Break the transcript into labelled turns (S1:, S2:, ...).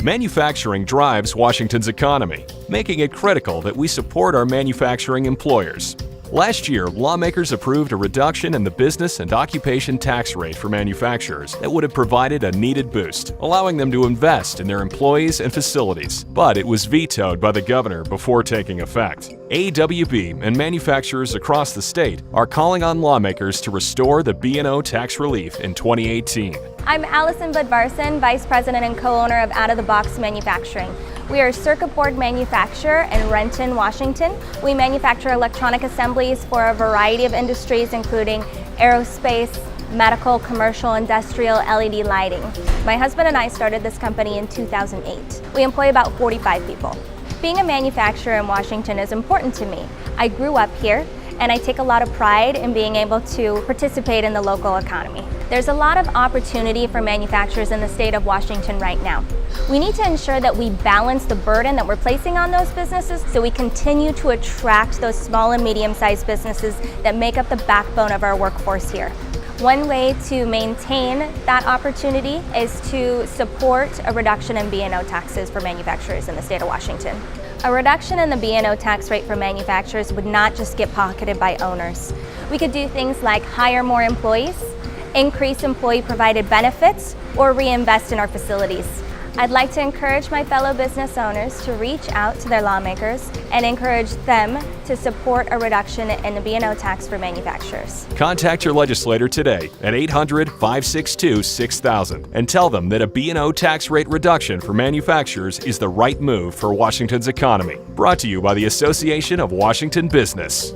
S1: Manufacturing drives Washington's economy, making it critical that we support our manufacturing employers. Last year, lawmakers approved a reduction in the business and occupation tax rate for manufacturers that would have provided a needed boost, allowing them to invest in their employees and facilities. But it was vetoed by the governor before taking effect. AWB and manufacturers across the state are calling on lawmakers to restore the B&O tax relief in 2018.
S2: I'm Allison Budvarson, Vice President and co-owner of Out of the Box Manufacturing. We are a circuit board manufacturer in Renton, Washington. We manufacture electronic assemblies for a variety of industries, including aerospace, medical, commercial, industrial, LED lighting. My husband and I started this company in 2008. We employ about 45 people. Being a manufacturer in Washington is important to me. I grew up here, and I take a lot of pride in being able to participate in the local economy. There's a lot of opportunity for manufacturers in the state of Washington right now. We need to ensure that we balance the burden that we're placing on those businesses so we continue to attract those small and medium-sized businesses that make up the backbone of our workforce here. One way to maintain that opportunity is to support a reduction in B&O taxes for manufacturers in the state of Washington. A reduction in the B&O tax rate for manufacturers would not just get pocketed by owners. We could do things like hire more employees, increase employee-provided benefits, or reinvest in our facilities. I'd like to encourage my fellow business owners to reach out to their lawmakers and encourage them to support a reduction in the B&O tax for manufacturers.
S1: Contact your legislator today at 800-562-6000 and tell them that a B&O tax rate reduction for manufacturers is the right move for Washington's economy. Brought to you by the Association of Washington Business.